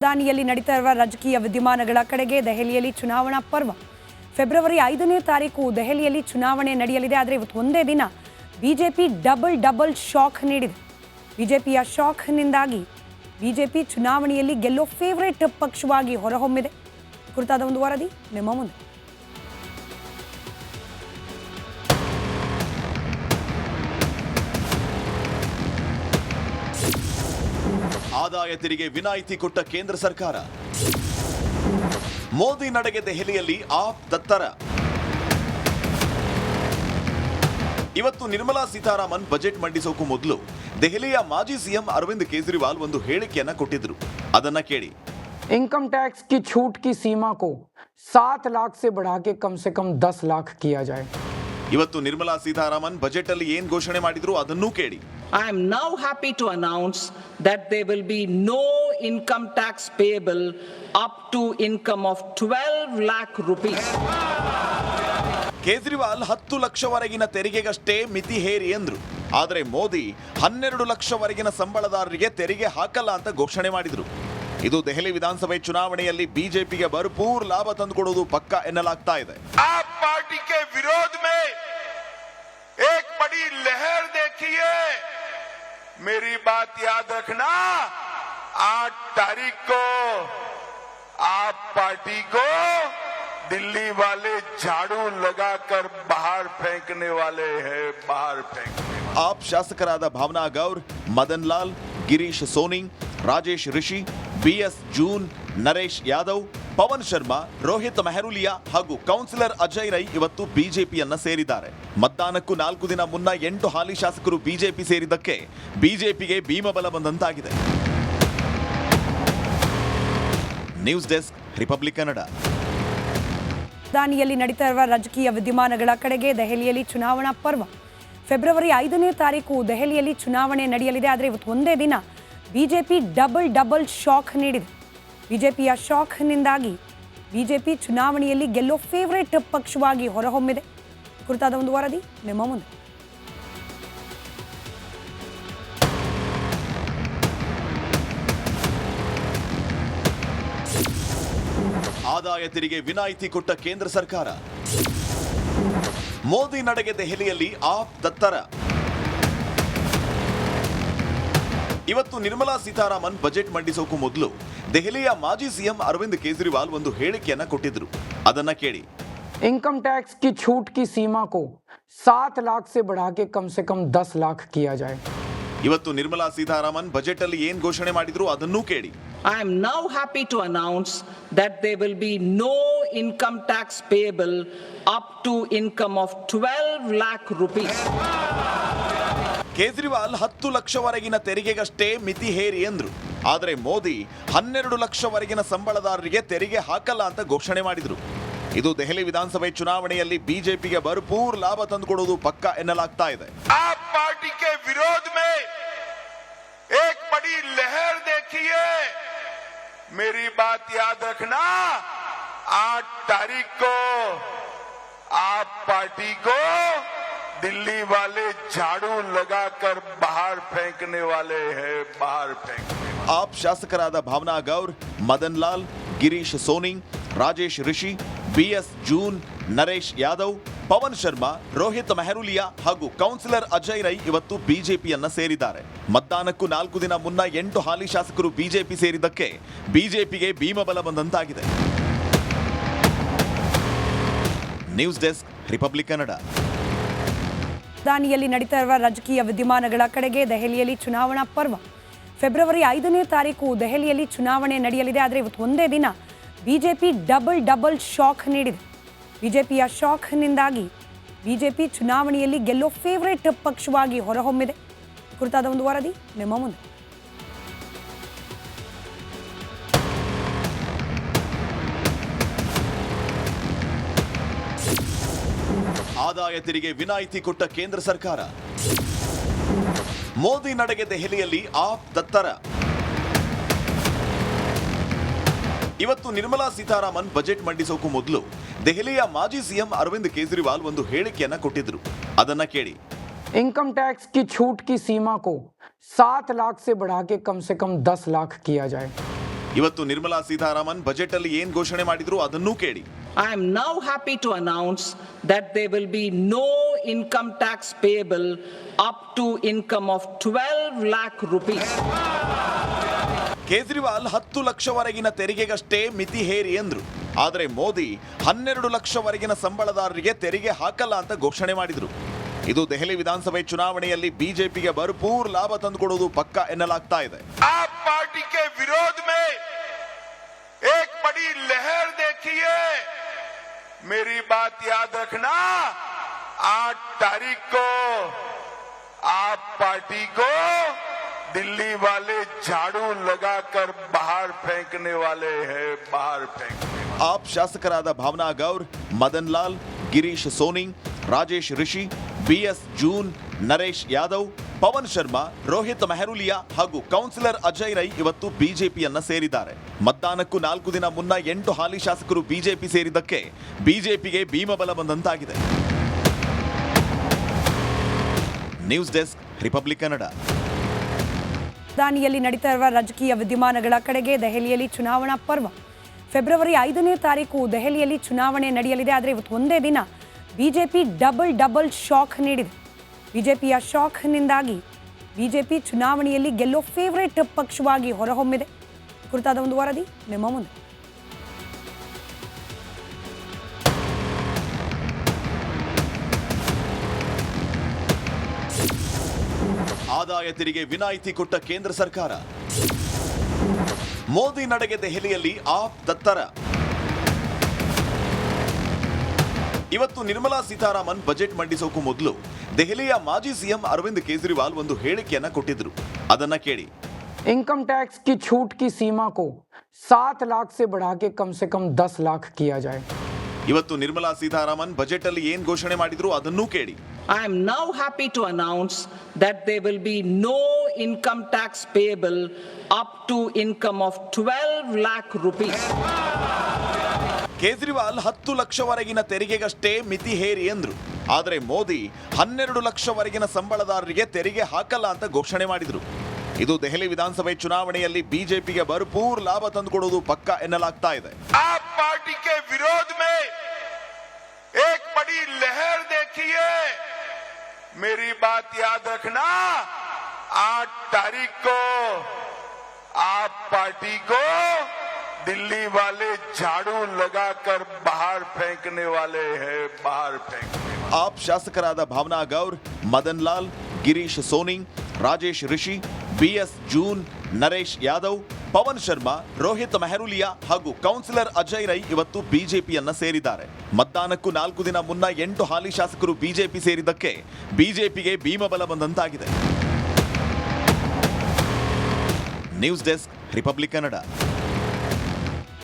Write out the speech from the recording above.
ರಾಜಧಾನಿಯಲ್ಲಿ ನಡೀತಾ ಇರುವ ರಾಜಕೀಯ ವಿದ್ಯಮಾನಗಳ ಕಡೆಗೆ ದೆಹಲಿಯಲ್ಲಿ ಚುನಾವಣಾ ಪರ್ವ. ಫೆಬ್ರವರಿ 5ನೇ ತಾರೀಕು ದೆಹಲಿಯಲ್ಲಿ ಚುನಾವಣೆ ನಡೆಯಲಿದೆ. ಆದರೆ ಇವತ್ತು ಒಂದೇ ದಿನ ಬಿಜೆಪಿ ಡಬಲ್ ಶಾಕ್ ನೀಡಿದೆ. ಬಿಜೆಪಿಯ ಶಾಕ್ನಿಂದಾಗಿ ಬಿಜೆಪಿ ಚುನಾವಣೆಯಲ್ಲಿ ಗೆಲ್ಲೋ ಫೇವರೇಟ್ ಪಕ್ಷವಾಗಿ ಹೊರಹೊಮ್ಮಿದೆ. ಕುರಿತಾದ ಒಂದು ವರದಿ ನಿಮ್ಮ ಮುಂದೆ. ಆದಾಯ ತೆರಿಗೆ ವಿನಾಯಿತಿ ಕೊಟ್ಟ ಕೇಂದ್ರ ಸರ್ಕಾರ. ಮೋದಿ ನಡೆಗೆ ದೆಹಲಿಯಲ್ಲಿ ಆಪ್ ದತ್ತರ. ಇವತ್ತು ನಿರ್ಮಲಾ ಸೀತಾರಾಮನ್ ಬಜೆಟ್ ಮಂಡಿಸೋಕು ಮೊದಲು ದೆಹಲಿಯ ಮಾಜಿ ಸಿಎಂ ಅರವಿಂದ್ ಕೇಜ್ರಿವಾಲ್ ಒಂದು ಹೇಳಿಕೆಯನ್ನ ಕೊಟ್ಟಿದ್ರು. ಅದನ್ನ ಕೇಳಿ. इनकम टैक्स की छूट की सीमा को 7 लाख से बढ़ा के कम 10 लाख किया जाए. ಇವತ್ತು ನಿರ್ಮಲಾ ಸೀತಾರಾಮನ್ ಬಜೆಟ್ ಅಲ್ಲಿ ಏನ್ ಘೋಷಣೆ ಮಾಡಿದ್ರು ಅದನ್ನೂ ಕೇಳಿ. I am now happy to announce that there will be no income tax payable up to income of 12 lakh rupees. Kejriwal 10 ಲಕ್ಷವರೆಗಿನ ತೆರಿಗೆಗಷ್ಟೇ ಮಿತಿ ಹೇರಿ ಎಂದ್ರು. ಆದರೆ ಮೋದಿ 12 ಲಕ್ಷವರೆಗಿನ ಸಂಬಳದಾರರಿಗೆ ತೆರಿಗೆ ಹಾಕಲ್ಲ ಅಂತ ಘೋಷಣೆ ಮಾಡಿದ್ರು. ಇದು ದೆಹಲಿ ವಿಧಾನಸಭೆ ಚುನಾವಣೆಯಲ್ಲಿ ಬಿಜೆಪಿಗೆ ಭರ್ಪೂರ್ ಲಾಭ ತಂದುಕೊಡುವುದು ಪಕ್ಕ ಎನ್ನಲಾಗ್ತಾ ಇದೆ. आप पार्टी के विरोध में एक बड़ी लहर देखिए. मेरी बात याद रखना, 8 तारीख को आप पार्टी को दिल्ली वाले झाड़ू लगाकर बाहर फेंकने वाले हैं, बाहर फेंकने. आप ಶಾಸಕರಾದ ಭಾವನಾ ಗೌರ್, ಮದನ್ ಲಾಲ್, ಗಿರೀಶ್ ಸೋನಿಂಗ್, ರಾಜೇಶ್ ರಿಷಿ, BS ಜೂನ್, ನರೇಶ್ ಯಾದವ್, ಪವನ್ ಶರ್ಮಾ, ರೋಹಿತ್ ಮೆಹರುಲಿಯಾ ಹಾಗೂ ಕೌನ್ಸಿಲರ್ ಅಜಯ್ ರೈ ಇವತ್ತು ಬಿಜೆಪಿಯನ್ನ ಸೇರಿದ್ದಾರೆ. ಮತದಾನಕ್ಕೂ 4 ದಿನ ಮುನ್ನ 8 ಹಾಲಿ ಶಾಸಕರು ಬಿಜೆಪಿ ಸೇರಿದ್ದಕ್ಕೆ ಬಿಜೆಪಿಗೆ ಭೀಮಬಲ ಬಂದಂತಾಗಿದೆ. News desk, republic Kannada. ರಾಜಧಾನಿಯಲ್ಲಿ ನಡೀತಾ ಇರುವ ರಾಜಕೀಯ ವಿದ್ಯಮಾನಗಳ ಕಡೆಗೆ ದೆಹಲಿಯಲ್ಲಿ ಚುನಾವಣಾ ಪರ್ವ. ಫೆಬ್ರವರಿ 5ನೇ ತಾರೀಕು ದೆಹಲಿಯಲ್ಲಿ ಚುನಾವಣೆ ನಡೆಯಲಿದೆ. ಆದರೆ ಇವತ್ತು ಒಂದೇ ದಿನ ಬಿಜೆಪಿ ಡಬಲ್ ಶಾಕ್ ನೀಡಿದೆ. ಬಿಜೆಪಿಯ ಶಾಕ್ನಿಂದಾಗಿ ಬಿಜೆಪಿ ಚುನಾವಣೆಯಲ್ಲಿ ಗೆಲ್ಲೋ ಫೇವರೇಟ್ ಪಕ್ಷವಾಗಿ ಹೊರಹೊಮ್ಮಿದೆ. ಕುರಿತಾದ ಒಂದು ವರದಿ ನಿಮ್ಮ ಮುಂದೆ. ಆದಾಯ ತೆರಿಗೆ ವಿನಾಯಿತಿ ಕೊಟ್ಟ ಕೇಂದ್ರ ಸರ್ಕಾರ. ಮೋದಿ ನಡೆಗೆ ದೆಹಲಿಯಲ್ಲಿ ಆಪ್ ದತ್ತರ. ಇವತ್ತು ನಿರ್ಮಲಾ ಸೀತಾರಾಮನ್ ಬಜೆಟ್ ಮಂಡಿಸೋಕು ಮೊದಲು ದೆಹಲಿಯ ಮಾಜಿ ಸಿಎಂ ಅರವಿಂದ್ ಕೇಜ್ರಿವಾಲ್ ಒಂದು ಹೇಳಿಕೆಯನ್ನ ಕೊಟ್ಟಿದ್ರು. ಅದನ್ನ ಕೇಳಿ. इनकम टैक्स की छूट की सीमा को 7 लाख से बढ़ा के कम 10 लाख किया जाए. ಇವತ್ತು ನಿರ್ಮಲಾ ಸೀತಾರಾಮನ್ ಬಜೆಟ್ ಅಲ್ಲಿ ಏನ್ ಘೋಷಣೆ ಮಾಡಿದ್ರು ಅದನ್ನೂ ಕೇಳಿ. I am now happy to announce that there will be no income tax payable up to income of 12 lakh rupees. Kejriwal 10 ಲಕ್ಷವರೆಗಿನ ತೆರಿಗೆಗಷ್ಟೇ ಮಿತಿ ಹೇರಿ ಎಂದ್ರು. ಆದರೆ ಮೋದಿ 12 ಲಕ್ಷವರೆಗಿನ ಸಂಬಳದಾರರಿಗೆ ತೆರಿಗೆ ಹಾಕಲ್ಲ ಅಂತ ಘೋಷಣೆ ಮಾಡಿದ್ರು. ಇದು ದೆಹಲಿ ವಿಧಾನಸಭೆ ಚುನಾವಣೆಯಲ್ಲಿ ಬಿಜೆಪಿಗೆ ಭರ್ಪೂರ್ ಲಾಭ ತಂದುಕೊಡುವುದು ಪಕ್ಕ ಎನ್ನಲಾಗ್ತಾ ಇದೆ. आप पार्टी के विरोध में एक बड़ी लहर देखिए. मेरी बात याद रखना, 8 तारीख को आप पार्टी को दिल्ली वाले झाड़ू लगाकर बाहर फेंकने वाले हैं, बाहर फेंकने. आप ಶಾಸಕರಾದ ಭಾವನಾ ಗೌರ್, ಮದನ್ ಲಾಲ್, ಗಿರೀಶ್ ಸೋನಿಂಗ್, ರಾಜೇಶ್ ರಿಷಿ, BS ಜೂನ್, ನರೇಶ್ ಯಾದವ್, ಪವನ್ ಶರ್ಮಾ, ರೋಹಿತ್ ಮೆಹರುಲಿಯಾ ಹಾಗೂ ಕೌನ್ಸಿಲರ್ ಅಜಯ್ ರೈ ಇವತ್ತು ಬಿಜೆಪಿಯನ್ನ ಸೇರಿದ್ದಾರೆ. ಮತದಾನಕ್ಕೂ 4 ದಿನ ಮುನ್ನ 8 ಹಾಲಿ ಶಾಸಕರು ಬಿಜೆಪಿ ಸೇರಿದ್ದಕ್ಕೆ ಬಿಜೆಪಿಗೆ ಭೀಮಬಲ ಬಂದಂತಾಗಿದೆ. News desk, republic Kannada. ರಾಜಧಾನಿಯಲ್ಲಿ ನಡೀತಾ ಇರುವ ರಾಜಕೀಯ ವಿದ್ಯಮಾನಗಳ ಕಡೆಗೆ ದೆಹಲಿಯಲ್ಲಿ ಚುನಾವಣಾ ಪರ್ವ. ಫೆಬ್ರವರಿ 5ನೇ ತಾರೀಕು ದೆಹಲಿಯಲ್ಲಿ ಚುನಾವಣೆ ನಡೆಯಲಿದೆ. ಆದರೆ ಇವತ್ತು ಒಂದೇ ದಿನ ಬಿಜೆಪಿ ಡಬಲ್ ಶಾಕ್ ನೀಡಿದೆ. ಬಿಜೆಪಿಯ ಶಾಕ್ನಿಂದಾಗಿ ಬಿಜೆಪಿ ಚುನಾವಣೆಯಲ್ಲಿ ಗೆಲ್ಲೋ ಫೇವರೇಟ್ ಪಕ್ಷವಾಗಿ ಹೊರಹೊಮ್ಮಿದೆ. ಕುರಿತಾದ ಒಂದು ವರದಿ ನಿಮ್ಮ ಮುಂದೆ. ಆದಾಯ ತೆರಿಗೆ ವಿನಾಯಿತಿ ಕೊಟ್ಟ ಕೇಂದ್ರ ಸರ್ಕಾರ. ಮೋದಿ ನಡೆಗೆ ದೆಹಲಿಯಲ್ಲಿ ಆಪ್ ದತ್ತರ. ಇವತ್ತು ನಿರ್ಮಲಾ ಸೀತಾರಾಮನ್ ಬಜೆಟ್ ಮಂಡಿಸೋಕು ಮೊದಲು ದೆಹಲಿಯ ಮಾಜಿ ಸಿಎಂ ಅರವಿಂದ್ ಕೇಜ್ರಿವಾಲ್ ಒಂದು ಹೇಳಿಕೆಯನ್ನ ಕೊಟ್ಟಿದ್ರು. ಅದನ್ನ ಕೇಳಿ. इनकम टैक्स की छूट की सीमा को 7 लाख से बढ़ा के कम 10 लाख किया जाए. ಇವತ್ತು ನಿರ್ಮಲಾ ಸೀತಾರಾಮನ್ ಬಜೆಟ್ ಅಲ್ಲಿ ಏನ್ ಘೋಷಣೆ ಮಾಡಿದ್ರು ಅದನ್ನೂ ಕೇಳಿ. I am now happy to announce that there will be no income tax payable up to income of 12 lakh rupees. Kejriwal 10 ಲಕ್ಷವರೆಗಿನ ತೆರಿಗೆಗಷ್ಟೇ ಮಿತಿ ಹೇರಿ ಎಂದ್ರು. ಆದರೆ ಮೋದಿ 12 ಲಕ್ಷವರೆಗಿನ ಸಂಬಳದಾರರಿಗೆ ತೆರಿಗೆ ಹಾಕಲ್ಲ ಅಂತ ಘೋಷಣೆ ಮಾಡಿದ್ರು. ಇದು ದೆಹಲಿ ವಿಧಾನಸಭೆ ಚುನಾವಣೆಯಲ್ಲಿ ಬಿಜೆಪಿಗೆ ಭರ್ಪೂರ್ ಲಾಭ ತಂದುಕೊಡುವುದು ಪಕ್ಕಾ ಎನ್ನಲಾಗ್ತಾ ಇದೆ. आप पार्टी के विरोध में एक बड़ी लहर देखिए. मेरी बात याद रखना, 8 तारीख को आप पार्टी को दिल्ली वाले झाड़ू लगाकर बाहर फेंकने वाले हैं, बाहर फेंकने. ಆಪ್ ಶಾಸಕರಾದ ಭಾವನಾ ಗೌರ್, ಮದನ್ ಲಾಲ್, ಗಿರೀಶ್ ಸೋನಿಂಗ್, ರಾಜೇಶ್ ರಿಷಿ, BS ಜೂನ್, ನರೇಶ್ ಯಾದವ್, ಪವನ್ ಶರ್ಮಾ, ರೋಹಿತ್ ಮೆಹರುಲಿಯಾ ಹಾಗೂ ಕೌನ್ಸಿಲರ್ ಅಜಯ್ ರೈ ಇವತ್ತು ಬಿಜೆಪಿಯನ್ನ ಸೇರಿದ್ದಾರೆ. ಮತದಾನಕ್ಕೂ 4 ದಿನ ಮುನ್ನ 8 ಹಾಲಿ ಶಾಸಕರು ಬಿಜೆಪಿ ಸೇರಿದ್ದಕ್ಕೆ ಬಿಜೆಪಿಗೆ ಭೀಮಬಲ ಬಂದಂತಾಗಿದೆ. News desk, republic Kannada. ರಾಜಧಾನಿಯಲ್ಲಿ ನಡೀತಾ ಇರುವ ರಾಜಕೀಯ ವಿದ್ಯಮಾನಗಳ ಕಡೆಗೆ ದೆಹಲಿಯಲ್ಲಿ ಚುನಾವಣಾ ಪರ್ವ. ಫೆಬ್ರವರಿ 5ನೇ ತಾರೀಕು ದೆಹಲಿಯಲ್ಲಿ ಚುನಾವಣೆ ನಡೆಯಲಿದೆ. ಆದರೆ ಇವತ್ತು ಒಂದೇ ದಿನ ಬಿಜೆಪಿ ಡಬಲ್ ಶಾಕ್ ನೀಡಿದೆ. ಬಿಜೆಪಿಯ ಶಾಕ್ನಿಂದಾಗಿ ಬಿಜೆಪಿ ಚುನಾವಣೆಯಲ್ಲಿ ಗೆಲ್ಲೋ ಫೇವರೇಟ್ ಪಕ್ಷವಾಗಿ ಹೊರಹೊಮ್ಮಿದೆ. ಕುರಿತಾದ ಒಂದು ವರದಿ ನಿಮ್ಮ ಮುಂದೆ. ಆದಾಯ ತೆರಿಗೆ ವಿನಾಯಿತಿ ಕೊಟ್ಟ ಕೇಂದ್ರ ಸರ್ಕಾರ. ಮೋದಿ ನಡೆಗೆ ದೆಹಲಿಯಲ್ಲಿ ಆಪ್ ದತ್ತರ. ಇವತ್ತು ನಿರ್ಮಲಾ ಸೀತಾರಾಮನ್ ಬಜೆಟ್ ಮಂಡಿಸೋಕು ಮೊದಲು ದೆಹಲಿಯ ಮಾಜಿ ಸಿಎಂ ಅರವಿಂದ್ ಕೇಜ್ರಿವಾಲ್ ಒಂದು ಹೇಳಿಕೆಯನ್ನ ಕೊಟ್ಟಿದ್ರು. ಅದನ್ನ ಕೇಳಿ. इनकम टैक्स की छूट की सीमा को 7 लाख से बढ़ा के कम 10 लाख किया जाए. ಇವತ್ತು ನಿರ್ಮಲಾ ಸೀತಾರಾಮನ್ ಬಜೆಟ್ ಅಲ್ಲಿ ಏನ್ ಘೋಷಣೆ ಮಾಡಿದ್ರು ಅದನ್ನೂ ಕೇಳಿ. I am now happy to announce that there will be no income tax payable up to income of 12 lakh rupees. Kejriwal 10 ಲಕ್ಷವರೆಗಿನ ತೆರಿಗೆಗಷ್ಟೇ ಮಿತಿ ಹೇರಿ ಎಂದ್ರು. ಆದರೆ ಮೋದಿ 12 ಲಕ್ಷವರೆಗಿನ ಸಂಬಳದಾರರಿಗೆ ತೆರಿಗೆ ಹಾಕಲ್ಲ ಅಂತ ಘೋಷಣೆ ಮಾಡಿದ್ರು. ಇದು ದೆಹಲಿ ವಿಧಾನಸಭೆ ಚುನಾವಣೆಯಲ್ಲಿ ಬಿಜೆಪಿಗೆ ಭರ್ಪೂರ್ ಲಾಭ ತಂದುಕೊಡುವುದು ಪಕ್ಕಾ ಎನ್ನಲಾಗ್ತಾ ಇದೆ. आप पार्टी के विरोध में एक बड़ी लहर देखिए. मेरी बात याद रखना, 8 तारीख को आप पार्टी को दिल्ली वाले झाड़ू लगाकर बाहर फेंकने वाले हैं, बाहर फेंकने. ಆಪ್ ಶಾಸಕರಾದ ಭಾವನಾ ಗೌರ್, ಮದನ್ ಲಾಲ್, ಗಿರೀಶ್ ಸೋನಿಂಗ್, ರಾಜೇಶ್ ರಿಷಿ, BS ಜೂನ್, ನರೇಶ್ ಯಾದವ್, ಪವನ್ ಶರ್ಮಾ, ರೋಹಿತ್ ಮೆಹರುಲಿಯಾ ಹಾಗೂ ಕೌನ್ಸಿಲರ್ ಅಜಯ್ ರೈ ಇವತ್ತು ಬಿಜೆಪಿಯನ್ನ ಸೇರಿದ್ದಾರೆ. ಮತದಾನಕ್ಕೂ 4 ದಿನ ಮುನ್ನ 8 ಹಾಲಿ ಶಾಸಕರು ಬಿಜೆಪಿ ಸೇರಿದ್ದಕ್ಕೆ ಬಿಜೆಪಿಗೆ ಭೀಮಬಲ ಬಂದಂತಾಗಿದೆ. News desk, republic Kannada.